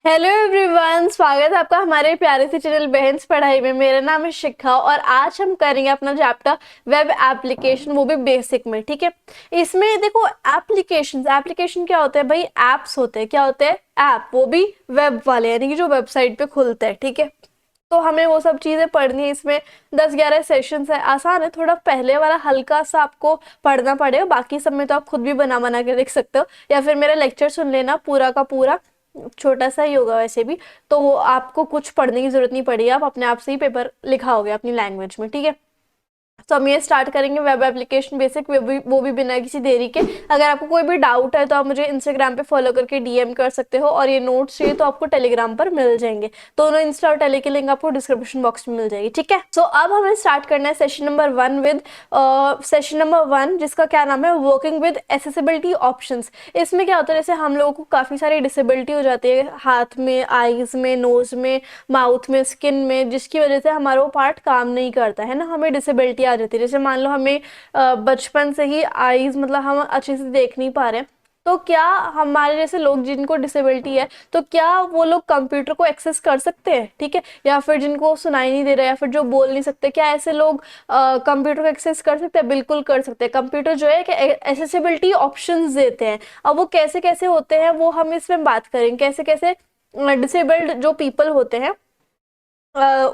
Hello everyone, स्वागत है आपका हमारे प्यारे से चैनल बहन्स पढ़ाई में। मेरा नाम है शिखा और आज हम करेंगे अपना चैप्टर वेब एप्लीकेशन, वो भी बेसिक में। ठीक है, इसमें देखो एप्लीकेशन एप्लीकेशन क्या होता है भाई? एप्स होते हैं। क्या होते हैं? ऐप, वो भी वेब वाले, यानी कि जो वेबसाइट पे खुलते हैं। ठीक है, तो हमें वो सब चीजें पढ़नी है। इसमें 10-11 सेशंस है। आसान है, थोड़ा पहले वाला हल्का सा आपको पढ़ना पड़ेगा, बाकी सब में तो आप खुद भी बना बना के देख सकते हो, या फिर मेरा लेक्चर सुन लेना पूरा का पूरा। छोटा सा ही होगा वैसे भी, तो आपको कुछ पढ़ने की जरूरत नहीं पड़ेगी, आप अपने आप से ही पेपर लिखाओगे अपनी लैंग्वेज में। ठीक है, तो हम ये स्टार्ट करेंगे वेब एप्लीकेशन बेसिक, वो भी बिना किसी देरी के। अगर आपको कोई भी डाउट है तो आप मुझे इंस्टाग्राम पे फॉलो करके डीएम कर सकते हो, और ये नोट्स चाहिए तो आपको टेलीग्राम पर मिल जाएंगे। दोनों इंस्टा और टेली की लिंक आपको डिस्क्रिप्शन बॉक्स में मिल जाएगी। ठीक है, सो अब हमें स्टार्ट करना है session number 1 with session number 1, जिसका क्या नाम है, वर्किंग विद एसेसिबिलिटी ऑप्शंस। इसमें क्या होता है, जैसे हम लोगों को काफ़ी सारी डिसेबिलिटी हो जाती है, हाथ में, आईज में, नोज में, माउथ में, स्किन में, जिसकी वजह से हमारा वो पार्ट काम नहीं करता है ना, हमें डिसेबिलिटी आ जाती है। जैसे मान लो हमें बचपन से ही आईज, मतलब हम अच्छे से देख नहीं पा रहे हैं, तो क्या हमारे जैसे लोग जिनको डिसेबिलिटी है, तो क्या वो लोग कंप्यूटर को एक्सेस कर सकते हैं? ठीक है, या फिर जिनको सुनाई नहीं दे रहा है, या फिर जो बोल नहीं सकते, क्या ऐसे लोग कंप्यूटर को एक्सेस कर सकते हैं? बिल्कुल कर सकते हैं। कंप्यूटर जो है कि एसेसिबिलिटी ऑप्शंस देते हैं। अब वो कैसे कैसे होते हैं वो हम इसमें बात करेंगे। कैसे कैसे डिसेबल्ड जो पीपल होते हैं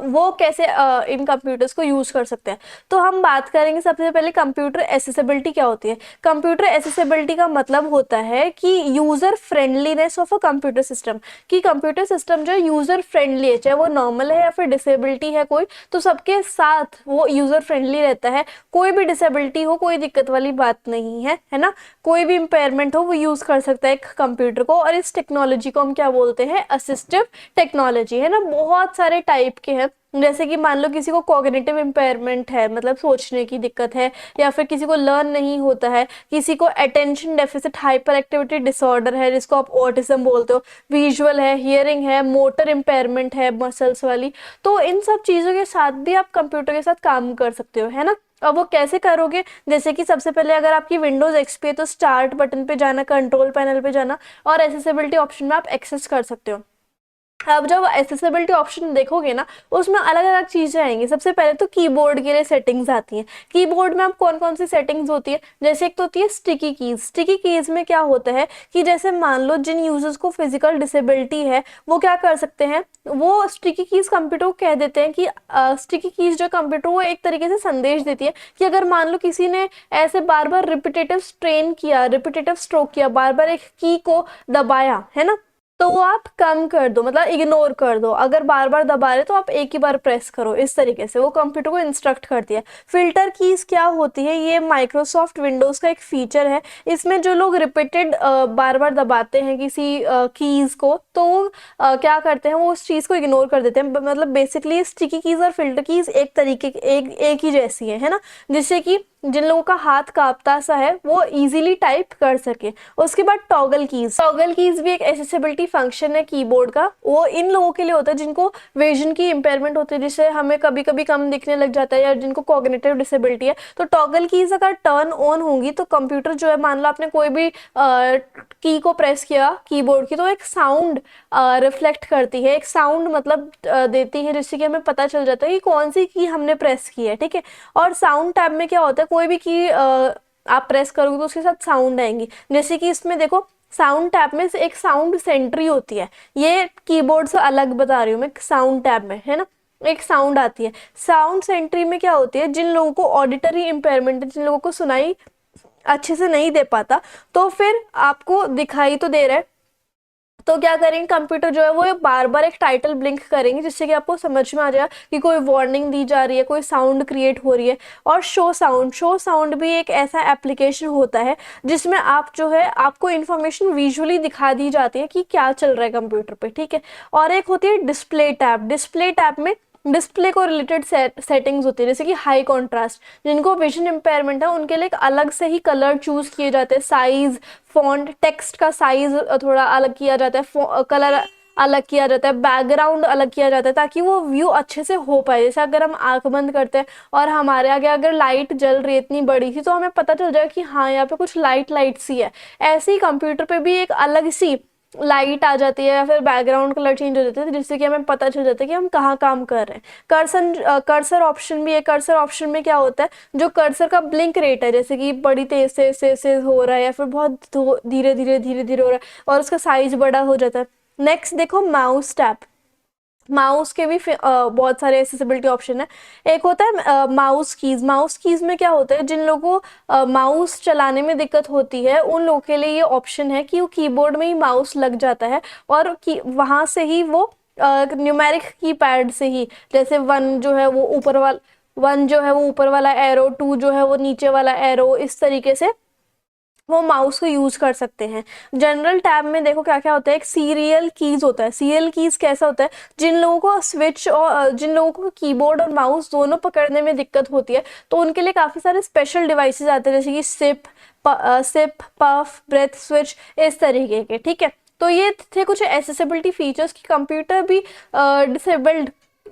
वो कैसे इन कंप्यूटर्स को यूज कर सकते हैं। तो हम बात करेंगे सबसे पहले कंप्यूटर एसेसिबिलिटी क्या होती है। कंप्यूटर एसेसिबिलिटी का मतलब होता है कि user friendliness of a computer system, कि कंप्यूटर सिस्टम जो है यूजर फ्रेंडली है, चाहे वो नॉर्मल है या फिर डिसेबिलिटी है कोई, तो सबके साथ वो यूजर फ्रेंडली रहता है। कोई भी डिसेबिलिटी हो, कोई दिक्कत वाली बात नहीं है, है ना। कोई भी इम्पेयरमेंट हो वो यूज कर सकता है एक कंप्यूटर को, और इस टेक्नोलॉजी को हम क्या बोलते हैं? असिस्टिव टेक्नोलॉजी, है ना। बहुत सारे टाइप के हैं, जैसे कि मान लो किसी को कॉग्निटिव इम्पेयरमेंट है, मतलब सोचने की दिक्कत है, या फिर किसी को लर्न नहीं होता है, किसी को attention deficit hyper activity disorder है जिसको आप ऑटिज्म बोलते हो, विजुअल है, हियरिंग है, मोटर इम्पेयरमेंट है मसल्स वाली। तो इन सब चीज़ों के साथ भी आप कंप्यूटर के साथ काम कर सकते हो, है ना। अब वो कैसे करोगे? जैसे कि सबसे पहले अगर आपकी विंडोज एक्सपी है तो स्टार्ट बटन पे जाना, कंट्रोल पैनल पे जाना, और एसेसिबिलिटी ऑप्शन में आप एक्सेस कर सकते हो। अब जब एसेसिबिलिटी ऑप्शन देखोगे ना, उसमें अलग अलग चीजें आएंगी। सबसे पहले तो कीबोर्ड के लिए सेटिंग्स आती हैं। कीबोर्ड में अब कौन कौन सी सेटिंग्स होती है? जैसे एक तो होती है स्टिकी कीज। स्टिकी कीज में क्या होता है कि जैसे मान लो जिन यूजर्स को फिजिकल डिसेबिलिटी है, वो क्या कर सकते हैं, वो स्टिकी कीज कंप्यूटर को कह देते हैं कि स्टिकी कीज जो कंप्यूटर वो एक तरीके से संदेश देती है कि अगर मान लो किसी ने ऐसे बार बार रिपीटेटिव स्ट्रेन किया, रिपीटेटिव स्ट्रोक किया, बार बार एक की को दबाया, है ना, तो वो आप कम कर दो, मतलब इग्नोर कर दो। अगर बार बार दबा रहे तो आप एक ही बार प्रेस करो। इस तरीके से वो कंप्यूटर को इंस्ट्रक्ट करती है। फिल्टर कीज क्या होती है? ये माइक्रोसॉफ्ट विंडोज का एक फीचर है। इसमें जो लोग रिपीटेड बार बार दबाते हैं किसी कीज को, तो वो क्या करते हैं, वो उस चीज को इग्नोर कर देते हैं। मतलब बेसिकली स्टिकी कीज और फिल्टर कीज एक तरीके एक ही जैसी है ना, जिससे कि जिन लोगों का हाथ कांपता सा है वो इजीली टाइप कर सके। उसके बाद टॉगल कीज भी एक एसेसिबिलिटी फंक्शन है कीबोर्ड का। वो इन लोगों के लिए होता है जिनको विजन की इम्पेयरमेंट होती है, जिससे हमें कभी कभी कम दिखने लग जाता है, या जिनको कॉग्निटिव डिसेबिलिटी है। तो टॉगल कीज अगर टर्न ऑन होंगी तो कंप्यूटर जो है, मान लो आपने कोई भी की को प्रेस किया कीबोर्ड की, तो एक साउंड रिफ्लेक्ट करती है, एक साउंड मतलब देती है, जिससे कि हमें पता चल जाता है कि कौन सी की हमने प्रेस की है। ठीक है, और साउंड टैब में क्या होता है, कोई भी की आप प्रेस करोगे तो उसके साथ साउंड आएंगी। जैसे कि इसमें देखो, साउंड टैब में से एक साउंड सेंट्री होती है, ये कीबोर्ड से अलग बता रही हूँ मैं। साउंड टैब में, है ना, एक साउंड आती है। साउंड सेंट्री में क्या होती है, जिन लोगों को ऑडिटरी इम्पेयरमेंट है, जिन लोगों को सुनाई अच्छे से नहीं दे पाता, तो फिर आपको दिखाई तो दे रहा है, तो क्या करेंगे, कंप्यूटर जो है वो बार बार एक टाइटल ब्लिंक करेंगे, जिससे कि आपको समझ में आ जाए कि कोई वार्निंग दी जा रही है, कोई साउंड क्रिएट हो रही है। और शो साउंड भी एक ऐसा एप्लीकेशन होता है जिसमें आप जो है, आपको इन्फॉर्मेशन विजुअली दिखा दी जाती है कि क्या चल रहा है कंप्यूटर पे। ठीक है, और एक होती है डिस्प्ले टैब। डिस्प्ले टैब में डिस्प्ले को रिलेटेड सेटिंग्स होती है, जैसे कि हाई कॉन्ट्रास्ट। जिनको विजन इम्पेयरमेंट है उनके लिए एक अलग से ही कलर चूज किए जाते हैं, साइज, फॉन्ट, टेक्स्ट का साइज थोड़ा अलग किया जाता है, कलर अलग किया जाता है, बैकग्राउंड अलग किया जाता है, ताकि वो व्यू अच्छे से हो पाए। जैसे अगर हम आंख बंद करते हैं और हमारे आगे अगर लाइट जल रही है इतनी बड़ी सी, तो हमें पता चल जाएगा कि हाँ यहाँ पे कुछ लाइट लाइट सी है। ऐसे ही कंप्यूटर पे भी एक अलग सी लाइट आ जाती है या फिर बैकग्राउंड कलर चेंज हो जाता है, जिससे कि हमें पता चल जाता है कि हम कहाँ काम कर रहे हैं। कर्सर ऑप्शन भी है। कर्सर ऑप्शन में क्या होता है, जो कर्सर का ब्लिंक रेट है, जैसे कि बड़ी तेज से हो रहा है या फिर बहुत धीरे धीरे हो रहा है, और उसका साइज बड़ा हो जाता है। नेक्स्ट देखो माउस टैप। माउस के भी बहुत सारे एक्सेसिबिलिटी ऑप्शन है। एक होता है माउस कीज। माउस कीज में क्या होता है, जिन लोगों को माउस चलाने में दिक्कत होती है उन लोगों के लिए ये ऑप्शन है कि वो कीबोर्ड में ही माउस लग जाता है, और वहां से ही वो न्यूमेरिक कीपैड से ही, जैसे वन जो है वो ऊपर वाला एरो, टू जो है वो नीचे वाला एरो, इस तरीके से वो माउस को यूज कर सकते हैं। जनरल टैब में देखो क्या क्या होता है, एक सीरियल कीज होता है। सीरियल कीज कैसा होता है, जिन लोगों को स्विच और जिन लोगों को कीबोर्ड और माउस दोनों पकड़ने में दिक्कत होती है, तो उनके लिए काफी सारे स्पेशल डिवाइसेस आते हैं, जैसे कि सिप, पफ, ब्रेथ स्विच, इस तरीके के। ठीक है, तो ये थे कुछ एसेसिबिलिटी फीचर्स की कंप्यूटर भी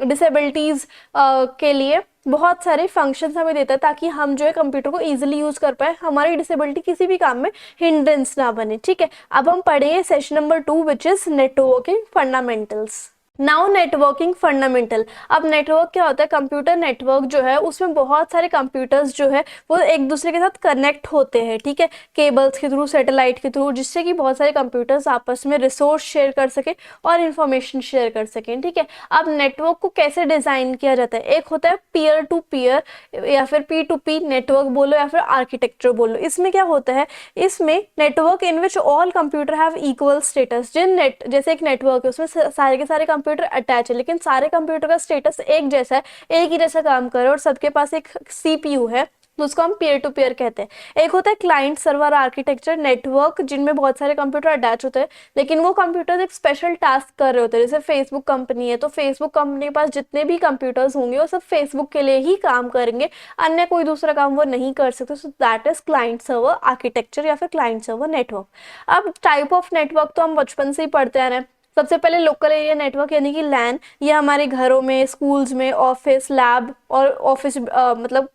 डिसेबिलिटीज के लिए बहुत सारे फंक्शंस हमें देता है, ताकि हम जो है कंप्यूटर को इजीली यूज कर पाए, हमारी डिसेबिलिटी किसी भी काम में हिंड्रेंस ना बने। ठीक है, अब हम पढ़ेंगे session number 2 which is networking fundamentals. Now networking fundamental. अब नेटवर्क क्या होता है, कंप्यूटर नेटवर्क जो है उसमें बहुत सारे कंप्यूटर्स जो है वो एक दूसरे के साथ कनेक्ट होते हैं। ठीक है, केबल्स के थ्रू, सैटेलाइट के थ्रू, जिससे कि बहुत सारे कंप्यूटर्स आपस में रिसोर्स शेयर कर सके और इंफॉर्मेशन शेयर कर सकें। ठीक है, अब नेटवर्क को कैसे डिजाइन किया जाता है, एक होता है पीयर टू पीयर या फिर P2P नेटवर्क बोलो या फिर आर्किटेक्चर बोलो। इसमें क्या होता है, इसमें network in which all computer have equal status. जैसे एक नेटवर्क है, उसमें सारे के सारे कंप्यूटर अटैच है, लेकिन सारे कंप्यूटर का स्टेटस एक जैसा है, एक ही जैसा काम कर रहा है, और सबके पास एक सीपीयू है, तो उसको हम पीयर टू पीयर कहते हैं। एक होता है क्लाइंट सर्वर आर्किटेक्चर नेटवर्क, जिनमें बहुत सारे कंप्यूटर अटैच होते हैं, लेकिन वो कंप्यूटर एक स्पेशल टास्क कर रहे होते हैं। जैसे फेसबुक कंपनी है, तो फेसबुक कंपनी के पास जितने भी कंप्यूटर्स होंगे वो सब फेसबुक के लिए ही काम करेंगे, अन्य कोई दूसरा काम वो नहीं कर सकते। So that is client server architecture या फिर क्लाइंट सर्वर नेटवर्क। अब टाइप ऑफ नेटवर्क तो हम बचपन से ही पढ़ते आ रहे हैं। सबसे पहले लोकल एरिया नेटवर्क यानी कि लैन, ये हमारे घरों में, स्कूल्स में, ऑफिस, लैब और ऑफिस मतलब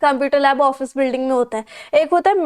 कंप्यूटर लैब ऑफिस बिल्डिंग में होता है। एक होता है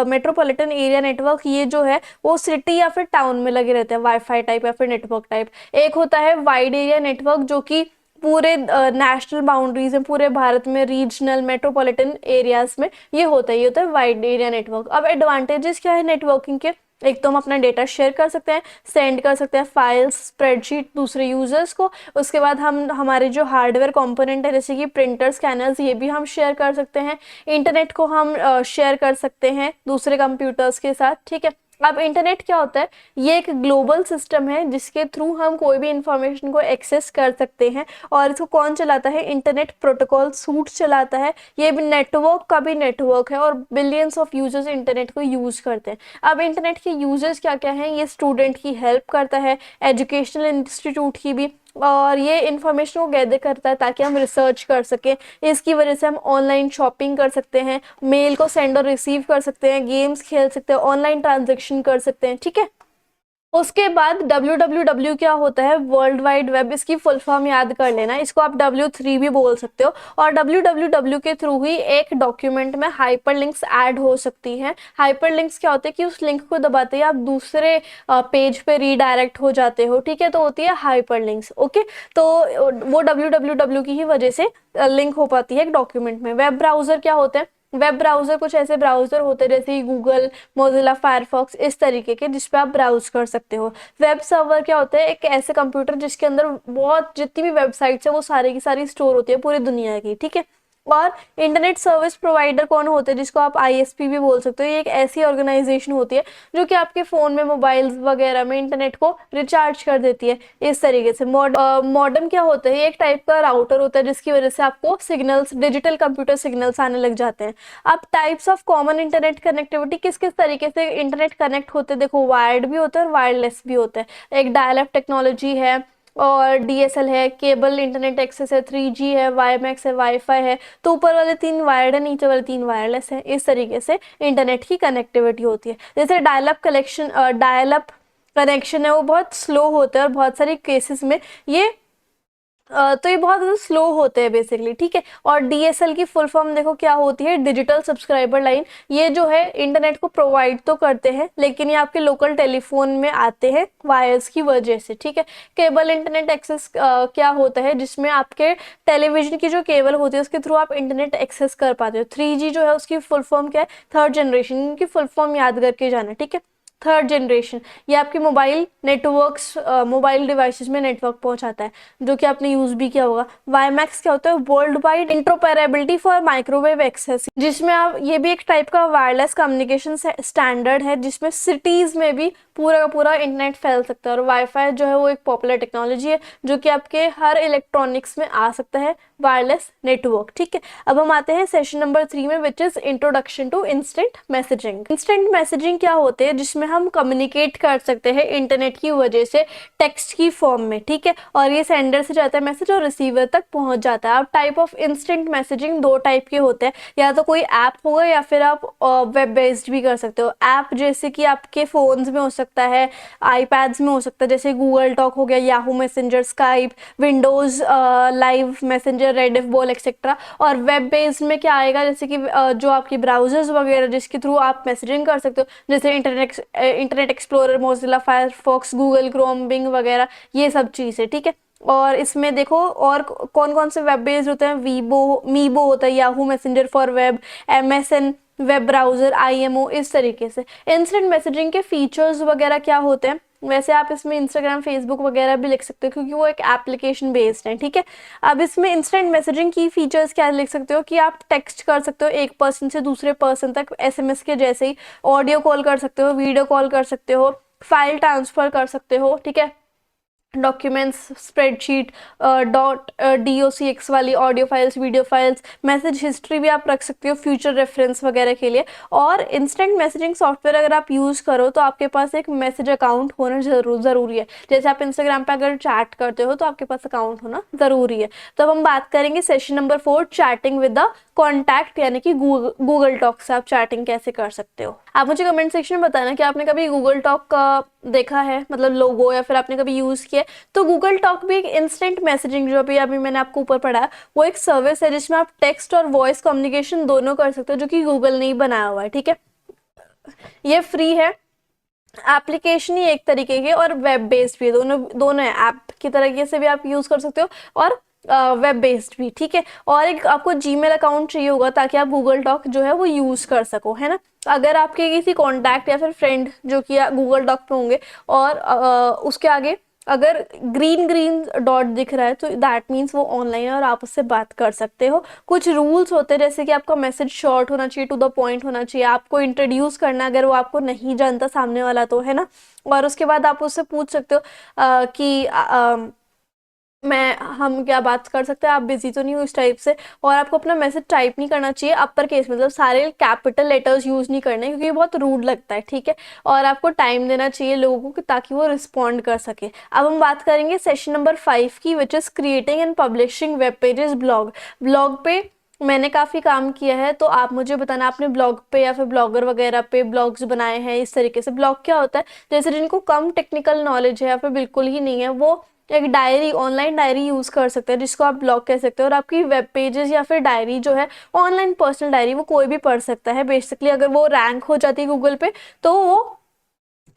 मेट्रोपॉलिटन एरिया नेटवर्क, ये जो है वो सिटी या फिर टाउन में लगे रहते हैं, वाईफाई टाइप या फिर नेटवर्क टाइप। एक होता है वाइड एरिया नेटवर्क, जो कि पूरे नेशनल बाउंड्रीज में, पूरे भारत में, रीजनल मेट्रोपॉलिटन एरियाज में ये होता है वाइड एरिया नेटवर्क। अब एडवांटेजेस क्या है नेटवर्किंग के, एक तो हम अपना डेटा शेयर कर सकते हैं, सेंड कर सकते हैं फाइल्स, स्प्रेडशीट दूसरे यूजर्स को। उसके बाद हम हमारे जो हार्डवेयर कंपोनेंट है, जैसे कि प्रिंटर, स्कैनर्स, ये भी हम शेयर कर सकते हैं। इंटरनेट को हम शेयर कर सकते हैं दूसरे कंप्यूटर्स के साथ। ठीक है, अब इंटरनेट क्या होता है, ये एक ग्लोबल सिस्टम है जिसके थ्रू हम कोई भी इंफॉर्मेशन को एक्सेस कर सकते हैं। और इसको कौन चलाता है, इंटरनेट प्रोटोकॉल सूट चलाता है। ये भी नेटवर्क का भी नेटवर्क है, और बिलियंस ऑफ यूजर्स इंटरनेट को यूज करते हैं। अब इंटरनेट के यूजर्स क्या क्या हैं, ये स्टूडेंट की हेल्प करता है, एजुकेशनल इंस्टीट्यूट की भी, और ये इंफॉर्मेशन को गैदर करता है ताकि हम रिसर्च कर सकें। इसकी वजह से हम ऑनलाइन शॉपिंग कर सकते हैं, मेल को सेंड और रिसीव कर सकते हैं, गेम्स खेल सकते हैं, ऑनलाइन ट्रांजेक्शन कर सकते हैं। ठीक है, उसके बाद www क्या होता है, वर्ल्ड वाइड वेब, इसकी फुल फॉर्म याद कर लेना, इसको आप W3 भी बोल सकते हो। और www के थ्रू ही एक डॉक्यूमेंट में हाइपरलिंक्स ऐड हो सकती हैं। हाइपरलिंक्स क्या होते हैं कि उस लिंक को दबाते ही आप दूसरे पेज पे रीडायरेक्ट हो जाते हो। ठीक है, तो होती है हाइपरलिंक्स। ओके, तो वो www की ही वजह से लिंक हो पाती है एक डॉक्यूमेंट में। वेब ब्राउजर क्या होते हैं, वेब ब्राउजर कुछ ऐसे ब्राउजर होते हैं जैसे गूगल, मोजिला फायरफॉक्स, इस तरीके के, जिस पे आप ब्राउज कर सकते हो। वेब सर्वर क्या होता है, एक ऐसे कंप्यूटर जिसके अंदर बहुत जितनी भी वेबसाइट्स है वो सारी की सारी स्टोर होती है पूरी दुनिया की। ठीक है, और इंटरनेट सर्विस प्रोवाइडर कौन होते हैं, जिसको आप आईएसपी भी बोल सकते हो। ये एक ऐसी ऑर्गेनाइजेशन होती है जो कि आपके फोन में, मोबाइल्स वगैरह में इंटरनेट को रिचार्ज कर देती है। इस तरीके से मॉडेम क्या होता है, ये एक टाइप का राउटर होता है जिसकी वजह से आपको सिग्नल्स, डिजिटल कंप्यूटर सिग्नल्स आने लग जाते हैं। अब types of common internet connectivity, किस किस तरीके से इंटरनेट कनेक्ट होते हैं, देखो वायर्ड भी होता है और वायरलेस भी होता है। एक डायल-अप टेक्नोलॉजी है, और डीएसएल है, केबल इंटरनेट एक्सेस है, 3G है, वाईमैक्स है, वाईफाई है। तो ऊपर वाले 3 वायर्ड है, नीचे वाले 3 वायरलेस है। इस तरीके से इंटरनेट की कनेक्टिविटी होती है। जैसे डायल अप कनेक्शन है, वो बहुत स्लो होता है, और बहुत सारे केसेस में ये तो ये बहुत ज़्यादा स्लो होते हैं बेसिकली, ठीक है। और डीएसएल की फुल फॉर्म देखो क्या होती है, डिजिटल सब्सक्राइबर लाइन। ये जो है इंटरनेट को प्रोवाइड तो करते हैं, लेकिन ये आपके लोकल टेलीफोन में आते हैं वायर्स की वजह से, ठीक है। केबल इंटरनेट एक्सेस क्या होता है, जिसमें आपके टेलीविजन की जो केबल होती है उसके थ्रू आप इंटरनेट एक्सेस कर पाते हो। 3G जो है उसकी फुल फॉर्म क्या है, थर्ड जनरेशन की फुल फॉर्म याद करके जाना, ठीक है। थर्ड जनरेशन ये आपके मोबाइल नेटवर्क्स, मोबाइल डिवाइसेस में नेटवर्क पहुंचाता है, जो कि आपने यूज भी किया होगा। वाईमैक्स क्या होता है, world wide interoperability for microwave access, जिसमें आप, ये भी एक टाइप का वायरलेस कम्युनिकेशन स्टैंडर्ड है, जिसमें सिटीज में भी पूरा का पूरा इंटरनेट फैल सकता है। और वाईफाई जो है वो एक पॉपुलर टेक्नोलॉजी है, जो कि आपके हर इलेक्ट्रॉनिक्स में आ सकता है, वायरलेस नेटवर्क, ठीक है। अब हम आते हैं सेशन नंबर 3 में, which is introduction to instant messaging. Instant messaging क्या होते हैं, जिसमें हम कम्युनिकेट कर सकते हैं इंटरनेट की वजह से टेक्स्ट की फॉर्म में, ठीक है। और ये सेंडर से जाता है मैसेज और रिसीवर तक पहुंच जाता है। अब टाइप ऑफ इंस्टेंट मैसेजिंग दो टाइप के होते हैं, या तो कोई ऐप होगा या फिर आप वेब बेस्ड भी कर सकते हो। ऐप जैसे कि आपके फोन्स में हो सकता है, आईपैड्स में हो सकता है, जैसे गूगल टॉक हो गया, Yahoo messenger, Skype, Windows live messenger, Rediff ball etcetera. और वेब बेस्ड में क्या आएगा, जैसे कि जो आपकी ब्राउजर्स वगैरह जिसके थ्रू आप मैसेजिंग कर सकते हो, जैसे Internet Explorer, Mozilla Firefox, Google Chrome, Bing वगैरह, ये सब चीज़ें, ठीक है। और इसमें देखो और कौन कौन से वेब बेस्ड होते हैं, वीबो, मीबो होता है, Yahoo messenger for web, MSN web browser, IMO, इस तरीके से। इंस्टेंट मैसेजिंग के फीचर्स वगैरह क्या होते हैं, वैसे आप इसमें इंस्टाग्राम, फेसबुक वगैरह भी लिख सकते हो, क्योंकि वो एक एप्लीकेशन बेस्ड है, ठीक है। अब इसमें इंस्टेंट मैसेजिंग की फीचर्स क्या लिख सकते हो, कि आप टेक्स्ट कर सकते हो एक पर्सन से दूसरे पर्सन तक एसएमएस के जैसे ही, ऑडियो कॉल कर सकते हो, वीडियो कॉल कर सकते हो, फाइल ट्रांसफर कर सकते हो, ठीक है। डॉक्यूमेंट्स, स्प्रेडशीट, डॉट DOCX वाली audio files, video files, message history भी आप रख सकते हो फ्यूचर रेफरेंस वगैरह के लिए। और इंस्टेंट मैसेजिंग सॉफ्टवेयर अगर आप यूज़ करो तो आपके पास एक मैसेज अकाउंट होना ज़रूरी है। जैसे आप इंस्टाग्राम पे अगर चैट करते हो तो आपके पास अकाउंट होना ज़रूरी है। तो अब हम बात करेंगे session number 4, chatting with the contact, यानी कि गूगल टॉक से आप चैटिंग कैसे कर सकते हो। आप मुझे कमेंट सेक्शन में बताना कि आपने कभी गूगल टॉक का देखा है, मतलब लोगो, या फिर आपने कभी यूज़ किया है। तो गूगल टॉक भी एक इंस्टेंट मैसेजिंग, जो अभी मैंने आपको ऊपर पढ़ा, वो एक सर्विस है जिसमें आप टेक्स्ट और वॉइस कम्युनिकेशन दोनों कर सकते हो, जो कि गूगल ने ही बनाया हुआ है, ठीक है। ये फ्री है, एप्लीकेशन ही एक तरीके के, और वेब बेस्ड भी है, दोनों दोनों है, ऐप की तरीके से भी आप यूज़ कर सकते हो और वेब बेस्ड भी, ठीक है। और एक आपको जीमेल अकाउंट चाहिए होगा ताकि आप गूगल टॉक जो है वो यूज़ कर सको, है ना। अगर आपके किसी कॉन्टैक्ट या फिर फ्रेंड जो कि गूगल टॉक पे होंगे, और उसके आगे अगर ग्रीन ग्रीन डॉट दिख रहा है, तो दैट मीन्स वो ऑनलाइन है और आप उससे बात कर सकते हो। कुछ रूल्स होते हैं, जैसे कि आपका मैसेज शॉर्ट होना चाहिए, टू द पॉइंट होना चाहिए, आपको इंट्रोड्यूस करना है अगर वो आपको नहीं जानता सामने वाला, तो है ना। और उसके बाद आप उससे पूछ सकते हो कि हम क्या बात कर सकते हैं, आप बिजी तो नहीं हो, इस टाइप से। और आपको अपना मैसेज टाइप नहीं करना चाहिए अपर केस, मतलब सारे कैपिटल लेटर्स यूज नहीं करने, क्योंकि ये बहुत रूड लगता है, ठीक है। और आपको टाइम देना चाहिए लोगों को ताकि वो रिस्पॉन्ड कर सके। अब हम बात करेंगे सेशन नंबर 5 की, which is creating and publishing web pages, blog पे मैंने काफ़ी काम किया है, तो आप मुझे बताना आपने ब्लॉग पे या फिर ब्लॉगर वगैरह पे ब्लॉग्स बनाए हैं इस तरीके से। ब्लॉग क्या होता है, जैसे जिनको कम टेक्निकल नॉलेज है या फिर बिल्कुल ही नहीं है, वो एक डायरी, ऑनलाइन डायरी यूज़ कर सकते हैं, जिसको आप ब्लॉग कह सकते हो। और आपकी वेब पेजेस या फिर डायरी जो है, ऑनलाइन पर्सनल डायरी, वो कोई भी पढ़ सकता है बेसिकली। अगर वो रैंक हो जाती है गूगल पे तो वो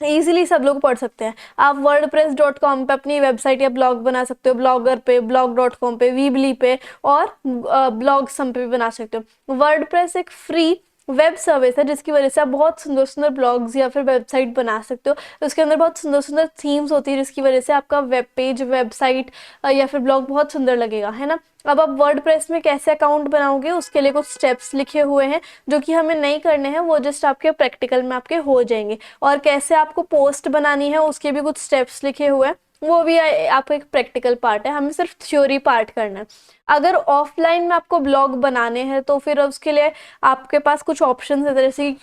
इजीली सब लोग पढ़ सकते हैं। आप wordpress.com पे अपनी वेबसाइट या ब्लॉग बना सकते हो, ब्लॉगर पे, blog.com पे, वीबली पे, और ब्लॉगसम पे भी बना सकते हो। वर्डप्रेस एक फ्री वेब सर्विस है, जिसकी वजह से आप बहुत सुंदर सुंदर ब्लॉग्स या फिर वेबसाइट बना सकते हो। उसके अंदर बहुत सुंदर सुंदर थीम्स होती है, जिसकी वजह से आपका वेब पेज, वेबसाइट या फिर ब्लॉग बहुत सुंदर लगेगा, है ना। अब आप वर्डप्रेस में कैसे अकाउंट बनाओगे, उसके लिए कुछ स्टेप्स लिखे हुए हैं, जो कि हमें नहीं करने हैं, वो जस्ट आपके प्रैक्टिकल में आपके हो जाएंगे। और कैसे आपको पोस्ट बनानी है, उसके भी कुछ स्टेप्स लिखे हुए हैं, वो भी आपका एक प्रैक्टिकल पार्ट है, हमें सिर्फ थ्योरी पार्ट करना है। अगर ऑफलाइन में आपको ब्लॉग बनाने हैं तो फिर उसके लिए आपके पास कुछ ऑप्शन है, जैसे कि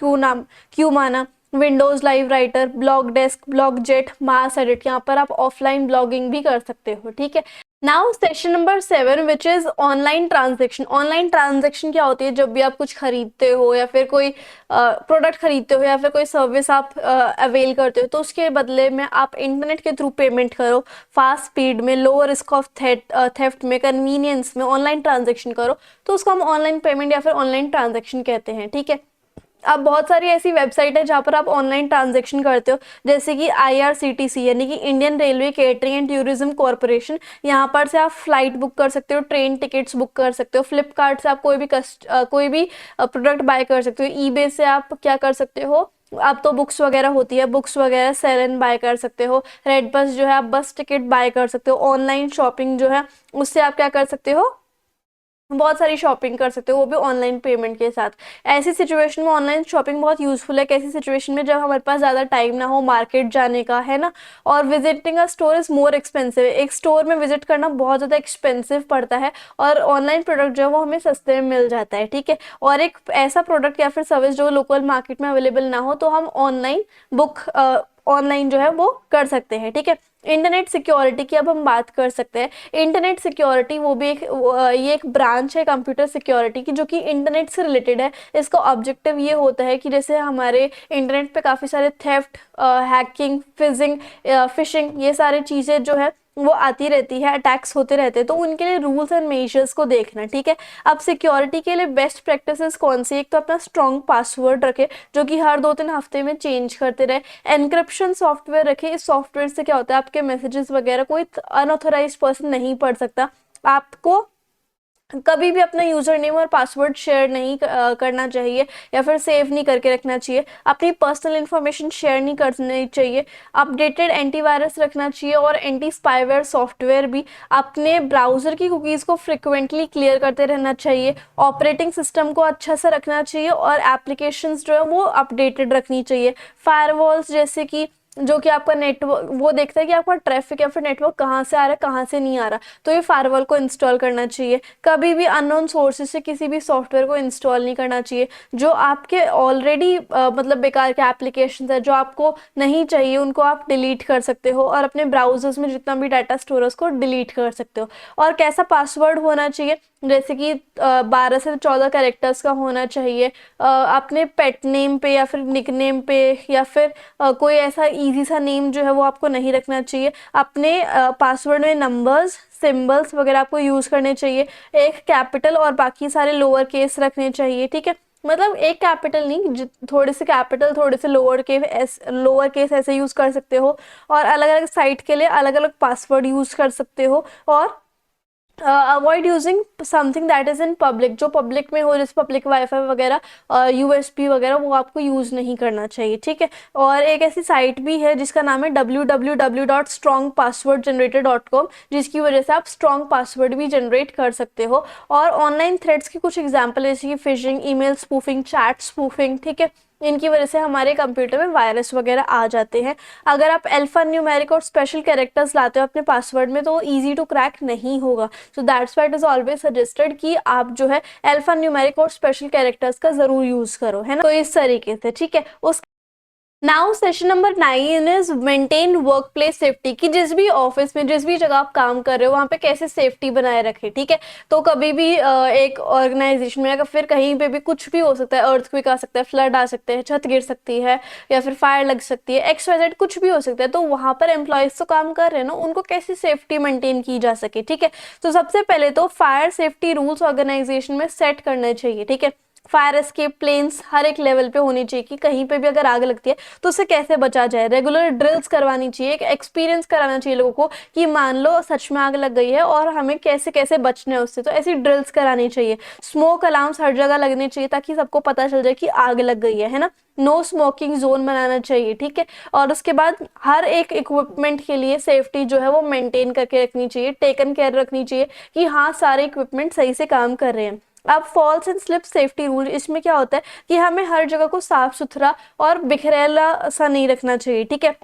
Qumana, Windows Live Writer, BlogDesk, BlogJet, MarsEdit. यहाँ पर आप ऑफलाइन ब्लॉगिंग भी कर सकते हो, ठीक है। Now session number 7 which is online transaction. Online transaction क्या होती है? जब भी आप कुछ खरीदते हो या फिर कोई प्रोडक्ट खरीदते हो या फिर कोई सर्विस आप अवेल करते हो, तो उसके बदले में आप इंटरनेट के थ्रू पेमेंट करो, फास्ट स्पीड में, लो रिस्क ऑफ थेफ्ट में, कन्वीनियंस में ऑनलाइन ट्रांजेक्शन करो, तो उसको हम ऑनलाइन पेमेंट या फिर ऑनलाइन ट्रांजेक्शन कहते हैं। ठीक है, अब बहुत सारी ऐसी वेबसाइट है जहाँ पर आप ऑनलाइन ट्रांजेक्शन करते हो, जैसे कि IRCTC यानी कि Indian railway catering and tourism corporation. यहाँ पर से आप फ्लाइट बुक कर सकते हो, ट्रेन टिकट्स बुक कर सकते हो। फ्लिपकार्ट से आप कोई भी प्रोडक्ट बाय कर सकते हो। ईबे से आप क्या कर सकते हो, अब तो बुक्स वगैरह होती है, बुक्स वगैरह सेल एंड बाय कर सकते हो। रेड बस जो है आप बस टिकट बाय कर सकते हो। ऑनलाइन शॉपिंग जो है उससे आप क्या कर सकते हो, बहुत सारी शॉपिंग कर सकते हो, वो भी ऑनलाइन पेमेंट के साथ। ऐसी सिचुएशन में ऑनलाइन शॉपिंग बहुत यूजफुल है। कैसी सिचुएशन में? जब हमारे पास ज़्यादा टाइम ना हो मार्केट जाने का, है ना, और visiting a store is more expensive. एक स्टोर में विजिट करना बहुत ज़्यादा एक्सपेंसिव पड़ता है, और ऑनलाइन प्रोडक्ट जो है वो हमें सस्ते में मिल जाता है। ठीक है, और एक ऐसा प्रोडक्ट या फिर सर्विस जो लोकल मार्केट में अवेलेबल ना हो, तो हम ऑनलाइन बुक ऑनलाइन जो है वो कर सकते हैं। ठीक है, इंटरनेट सिक्योरिटी की अब हम बात कर सकते हैं। इंटरनेट सिक्योरिटी वो भी ये एक ब्रांच है कंप्यूटर सिक्योरिटी की, जो कि इंटरनेट से रिलेटेड है। इसका ऑब्जेक्टिव ये होता है कि जैसे हमारे इंटरनेट पे काफ़ी सारे थेफ्ट, हैकिंग, फिशिंग, ये सारी चीज़ें जो है वो आती रहती है, अटैक्स होते रहते हैं, तो उनके लिए रूल्स एंड मेजर्स को देखना। ठीक है, अब सिक्योरिटी के लिए बेस्ट प्रैक्टिसेस कौन सी? एक तो अपना स्ट्रॉन्ग पासवर्ड रखे, जो कि हर 2-3 हफ्ते में चेंज करते रहे। एनक्रिप्शन सॉफ्टवेयर रखे। इस सॉफ्टवेयर से क्या होता है, आपके मैसेजेस वगैरह कोई अनऑथराइज्ड पर्सन नहीं पढ़ सकता। आपको कभी भी अपना यूजर नेम और पासवर्ड शेयर नहीं करना चाहिए, या फिर सेव नहीं करके रखना चाहिए। अपनी पर्सनल इन्फॉर्मेशन शेयर नहीं करनी चाहिए। अपडेटेड एंटीवायरस रखना चाहिए, और एंटी स्पाईवेयर सॉफ्टवेयर भी। अपने ब्राउजर की कुकीज़ को फ्रिक्वेंटली क्लियर करते रहना चाहिए। ऑपरेटिंग सिस्टम को अच्छा से रखना चाहिए, और एप्लीकेशंस जो है वो अपडेटेड रखनी चाहिए। फायरवॉल्स जैसे कि जो कि आपका नेटवर्क वो देखता है कि आपका ट्रैफिक या फिर नेटवर्क कहाँ से आ रहा है, कहाँ से नहीं आ रहा, तो ये फायरवॉल को इंस्टॉल करना चाहिए। कभी भी अननोन सोर्सेज से किसी भी सॉफ्टवेयर को इंस्टॉल नहीं करना चाहिए। जो आपके ऑलरेडी मतलब बेकार के एप्लीकेशन है जो आपको नहीं चाहिए, उनको आप डिलीट कर सकते हो, और अपने ब्राउजर्स में जितना भी डाटा स्टोर है उसको डिलीट कर सकते हो। और कैसा पासवर्ड होना चाहिए? जैसे कि 12 से 14 कैरेक्टर्स का होना चाहिए। अपने पेट नेम पे या फिर निक नेम पे, या फिर कोई ऐसा इजी सा नेम जो है वो आपको नहीं रखना चाहिए। अपने पासवर्ड में नंबर्स, सिंबल्स वगैरह आपको यूज़ करने चाहिए। एक कैपिटल और बाकी सारे लोअर केस रखने चाहिए। ठीक है, मतलब एक कैपिटल नहीं, थोड़े से कैपिटल, थोड़े से लोअर केस ऐसे यूज़ कर सकते हो। और अलग अलग साइट के लिए अलग अलग पासवर्ड यूज़ कर सकते हो। और avoid using something that is in public. जो पब्लिक में हो, जैसे पब्लिक वाईफाई वगैरह, USB वगैरह, वो आपको यूज़ नहीं करना चाहिए। ठीक है, और एक ऐसी साइट भी है जिसका नाम है www.strongpasswordgenerator.com, जिसकी वजह से आप स्ट्रॉन्ग पासवर्ड भी जनरेट कर सकते हो। और ऑनलाइन थ्रेड्स की कुछ एग्जाम्पल, जैसे कि fishing, email spoofing, chat spoofing. ठीक है, इनकी वजह से हमारे कंप्यूटर में वायरस वगैरह आ जाते हैं। अगर आप अल्फा न्यूमेरिक और स्पेशल कैरेक्टर्स लाते हो अपने पासवर्ड में, तो वो ईजी टू क्रैक नहीं होगा। So that's why it is always suggested कि आप जो है अल्फा न्यूमेरिक और स्पेशल कैरेक्टर्स का जरूर यूज करो, है ना। तो इस तरीके से, ठीक है। उस now session number 9 is maintain work place safety, कि जिस भी ऑफिस में, जिस भी जगह आप काम कर रहे हो, वहाँ पे कैसे सेफ्टी बनाए रखें। ठीक है, तो कभी भी एक ऑर्गेनाइजेशन में या फिर कहीं पे भी कुछ भी हो सकता है। अर्थक्वेक आ सकता है, फ्लड आ सकते हैं, छत गिर सकती है, या फिर फायर लग सकती है, XYZ कुछ भी हो सकता है। तो वहाँ पर एम्प्लॉयज तो काम कर रहे हैं ना, उनको कैसे सेफ्टी मेंटेन की जा सके। ठीक है, तो सबसे पहले तो फायर सेफ्टी रूल्स ऑर्गेनाइजेशन में सेट करने चाहिए। ठीक है, फायर एस्केप प्लेन्स हर एक लेवल पे होनी चाहिए, कि कहीं पे भी अगर आग लगती है तो उससे कैसे बचा जाए। रेगुलर ड्रिल्स करवानी चाहिए, एक एक्सपीरियंस कराना चाहिए लोगों को, कि मान लो सच में आग लग गई है और हमें कैसे कैसे बचना है उससे, तो ऐसी ड्रिल्स करानी चाहिए। स्मोक अलार्म्स हर जगह लगने चाहिए, ताकि सबको पता चल जाए कि आग लग गई है ना। नो स्मोकिंग जोन बनाना चाहिए। ठीक है, और उसके बाद हर एक इक्विपमेंट के लिए सेफ्टी जो है वो मेंटेन करके रखनी चाहिए, टेकन केयर रखनी चाहिए, कि हाँ सारे इक्विपमेंट सही से काम कर रहे हैं। अब falls and slip safety rule, इसमें क्या होता है कि हमें हर जगह को साफ सुथरा और बिखरेला सा नहीं रखना चाहिए। ठीक है,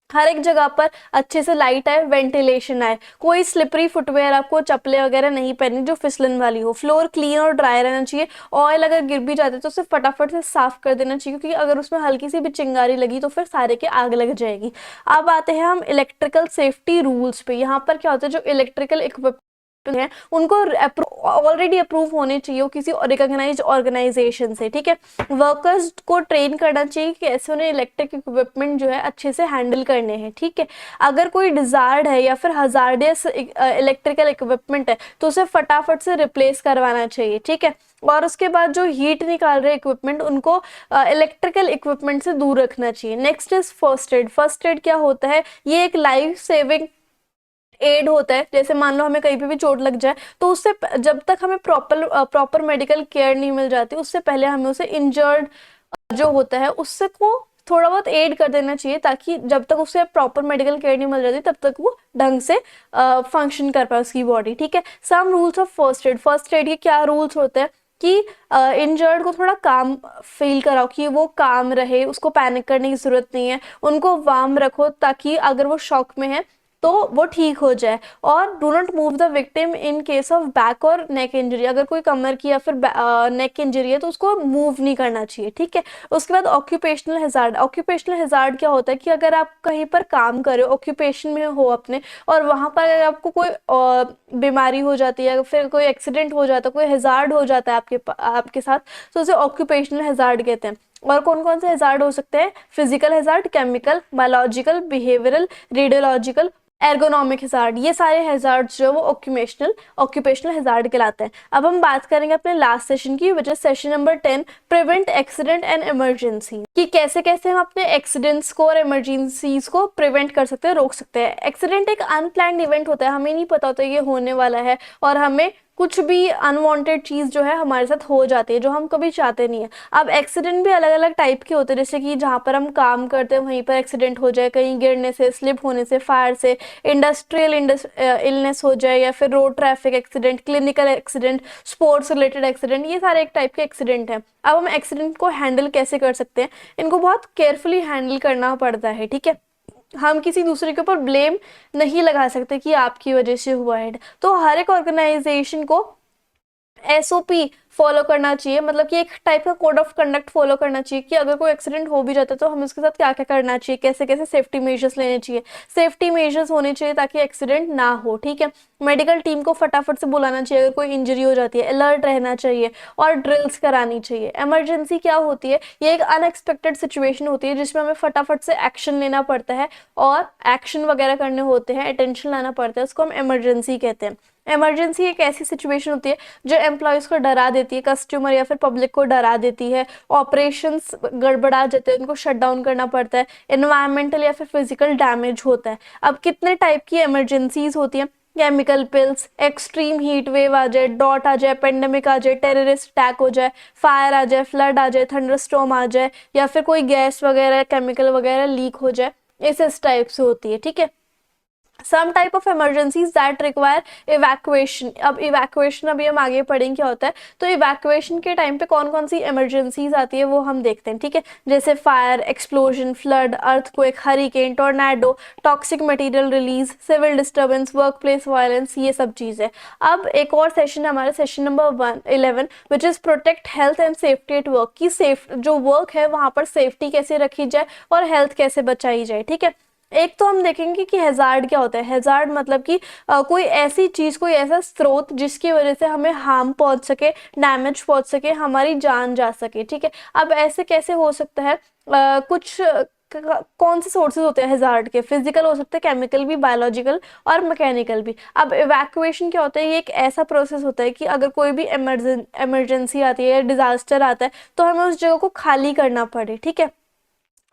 हर एक जगह पर अच्छे से लाइट आए, वेंटिलेशन आए, कोई स्लिपरी फुटवेयर, आपको चप्पलें वगैरह नहीं पहननी जो फिसलन वाली हो, फ्लोर क्लीन और ड्राई रहना चाहिए। ऑयल अगर गिर भी जाते तो उसे फटाफट से साफ कर देना चाहिए, क्योंकि अगर उसमें हल्की सी भी चिंगारी लगी तो फिर सारे के आग लग जाएगी। अब आते हैं हम इलेक्ट्रिकल सेफ्टी रूल्स पे। यहाँ पर क्या होता है, जो इलेक्ट्रिकल इक्विपमेंट हैं उनको ऑलरेडी अप्रूव होने चाहिए किसी रिकॉग्नाइज्ड ऑर्गेनाइजेशन से, ठीक है। वर्कर्स को ट्रेन करना चाहिए कि कैसे उन्हें इलेक्ट्रिक इक्विपमेंट जो है अच्छे से हैंडल करने हैं, ठीक है। अगर कोई डिजार्ड है या फिर हजार्डियस इलेक्ट्रिकल इक्विपमेंट है तो उसे फटाफट से रिप्लेस करवाना चाहिए, ठीक है। और उसके बाद जो हीट निकाल रहे इक्विपमेंट उनको इलेक्ट्रिकल इक्विपमेंट से दूर रखना चाहिए। Next is first aid. First add क्या होता है, ये एक लाइफ सेविंग एड होता है। जैसे मान लो हमें कहीं पे भी चोट लग जाए तो उससे जब तक हमें प्रॉपर मेडिकल केयर नहीं मिल जाती उससे पहले हमें उसे इंजर्ड जो होता है उससे को थोड़ा बहुत एड कर देना चाहिए, ताकि जब तक उसे प्रॉपर मेडिकल केयर नहीं मिल जाती तब तक वो ढंग से फंक्शन कर पाए उसकी बॉडी, ठीक है। Some rules of first aid. First aid के क्या रूल्स होते हैं कि इंजर्ड को थोड़ा काम फील कराओ, कि वो काम रहे, उसको पैनिक करने की जरूरत नहीं है, उनको वार्म रखो ताकि अगर वो शॉक में है तो वो ठीक हो जाए। और do not move the victim in case of back और नेक इंजरी। अगर कोई कमर की या फिर नेक इंजरी है तो उसको मूव नहीं करना चाहिए, ठीक है। उसके बाद ऑक्यूपेशनल हैजार्ड। ऑक्यूपेशनल हैजार्ड क्या होता है कि अगर आप कहीं पर काम कर रहे हो, ऑक्यूपेशन में हो अपने, और वहां पर अगर आपको कोई बीमारी हो जाती है, फिर कोई एक्सीडेंट हो जाता है, कोई हैजार्ड हो जाता है आपके साथ, तो उसे ऑक्यूपेशनल हैजार्ड कहते हैं। और कौन कौन से हैजार्ड हो सकते हैं, physical hazard, chemical, biological, behavioural, radiological, ergonomic hazard. ये सारे हैजार्ड जो वो ऑक्यूपेशनल हैजार्ड कहलाते हैं। अब हम बात करेंगे अपने लास्ट सेशन की, which is session number 10, prevent accident and emergency. कि कैसे कैसे हम अपने एक्सीडेंट्स को और इमरजेंसीज को प्रिवेंट कर सकते हैं, रोक सकते हैं। एक्सीडेंट एक अनप्लान्ड इवेंट होता है, हमें नहीं पता होता ये होने वाला है, और हमें कुछ भी अनवांटेड चीज जो है हमारे साथ हो जाती है जो हम कभी चाहते नहीं है। अब एक्सीडेंट भी अलग अलग टाइप के होते हैं, जैसे कि जहाँ पर हम काम करते हैं वहीं पर एक्सीडेंट हो जाए, कहीं गिरने से, स्लिप होने से, फायर से, इंडस्ट्रियल इलनेस हो जाए, या फिर road traffic accident, clinical accident, sports related accident, ये सारे एक टाइप के एक्सीडेंट हैं। अब हम एक्सीडेंट को हैंडल कैसे कर सकते हैं, इनको बहुत केयरफुली हैंडल करना पड़ता है, ठीक है। हम किसी दूसरे के ऊपर ब्लेम नहीं लगा सकते कि आपकी वजह से हुआ है। तो हर एक ऑर्गेनाइजेशन को एसओपी फॉलो करना चाहिए, मतलब कि एक टाइप का कोड ऑफ कंडक्ट फॉलो करना चाहिए कि अगर कोई एक्सीडेंट हो भी जाता है तो हमें उसके साथ क्या क्या करना चाहिए, कैसे कैसे सेफ्टी मेजर्स लेने चाहिए। सेफ्टी मेजर्स होने चाहिए ताकि एक्सीडेंट ना हो, ठीक है। मेडिकल टीम को फटाफट से बुलाना चाहिए अगर कोई इंजरी हो जाती है, अलर्ट रहना चाहिए, और ड्रिल्स करानी चाहिए। इमरजेंसी क्या होती है, ये एक अनएक्सपेक्टेड सिचुएशन होती है जिसमें हमें फटाफट से एक्शन लेना पड़ता है, और एक्शन वगैरह करने होते हैं, अटेंशन लाना पड़ता है, उसको हम इमरजेंसी कहते हैं। इमरजेंसी एक ऐसी सिचुएशन होती है जो एम्प्लॉयज को डरा देती है, कस्टमर या फिर पब्लिक को डरा देती है, ऑपरेशंस गड़बड़ा जाते हैं, उनको शट डाउन करना पड़ता है, एनवायरमेंटल या फिर फिजिकल डैमेज होता है। अब कितने टाइप की इमरजेंसीज होती हैं, chemical pills, extreme heat wave आ जाए, डॉट आ जाए, पेंडेमिक आ जाए, टेररिस्ट अटैक हो जाए, फायर आ जाए, फ्लड आ जाए, थंडरस्टॉर्म आ जाए, या फिर कोई गैस वगैरह, केमिकल वगैरह लीक हो जाए, इस टाइप से होती है, ठीक है। Some type of emergencies that require evacuation. अब इवैक्यूएशन अभी हम आगे पढ़ेंगे क्या होता है, तो इवैक्यूएशन के टाइम पे कौन कौन सी इमरजेंसीज आती है वो हम देखते हैं, ठीक है। जैसे fire, explosion, flood, earthquake, hurricane, tornado, toxic material release, civil disturbance, work place violence, ये सब चीजें। अब एक और सेशन है हमारा, session number 11, which is protect health and safety at work. की सेफ जो वर्क है वहां पर सेफ्टी कैसे रखी जाए और हेल्थ कैसे बचाई जाए, ठीक है। एक तो हम देखेंगे कि हैजार्ड क्या होता है। हैजार्ड मतलब कि कोई ऐसी चीज, कोई ऐसा स्रोत जिसकी वजह से हमें हार्म पहुंच सके, डैमेज पहुंच सके, हमारी जान जा सके, ठीक है। अब ऐसे कैसे हो सकता है, कुछ कौन से सोर्सेज होते हैं हैजार्ड के, फिजिकल हो सकते हैं, केमिकल भी, बायोलॉजिकल और मैकेनिकल भी। अब इवैक्यूएशन क्या होता है, ये एक ऐसा प्रोसेस होता है कि अगर कोई भी इमरजेंसी आती है या डिजास्टर आता है तो हमें उस जगह को खाली करना पड़े, ठीक है।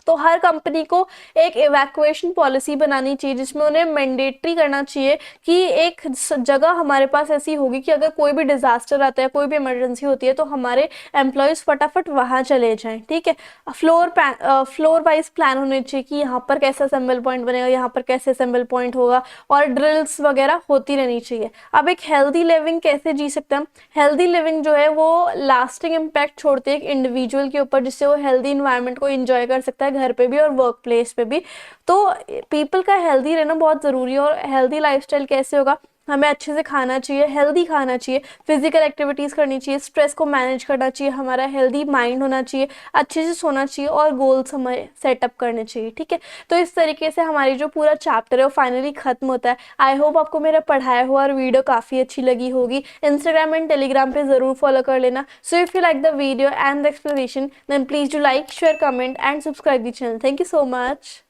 तो हर कंपनी को एक इवैक्यूएशन पॉलिसी बनानी चाहिए जिसमें उन्हें मैंडेटरी करना चाहिए कि एक जगह हमारे पास ऐसी होगी कि अगर कोई भी डिजास्टर आता है, कोई भी इमरजेंसी होती है तो हमारे एम्प्लॉयज फटाफट वहां चले जाएं, ठीक है। फ्लोर वाइज प्लान होने चाहिए कि यहाँ पर कैसे असेंबल पॉइंट बनेगा, यहाँ पर कैसे असेंबल पॉइंट होगा, और ड्रिल्स वगैरह होती रहनी चाहिए। अब एक हेल्दी लिविंग कैसे जी सकते हैं हम, हेल्दी लिविंग जो है वो लास्टिंग इम्पैक्ट छोड़ती है एक इंडिविजुअल के ऊपर, जिससे वो हेल्दी इन्वायरमेंट को एंजॉय कर सकता है घर पे भी और वर्क प्लेस पे भी। तो पीपल का हेल्दी रहना बहुत ज़रूरी है। और हेल्दी लाइफस्टाइल कैसे होगा, हमें अच्छे से खाना चाहिए, हेल्दी खाना चाहिए, फिजिकल एक्टिविटीज़ करनी चाहिए, स्ट्रेस को मैनेज करना चाहिए, हमारा हेल्दी माइंड होना चाहिए, अच्छे से सोना चाहिए और गोल्स हमें सेटअप करने चाहिए। ठीक है, तो इस तरीके से हमारी जो पूरा चैप्टर है वो फाइनली खत्म होता है। आई होप आपको मेरा पढ़ाया हुआ और वीडियो काफ़ी अच्छी लगी होगी। इंस्टाग्राम एंड टेलीग्राम पे ज़रूर फॉलो कर लेना। So if you like the video and the explanation then please do like, share, comment and subscribe the channel. Thank you so much.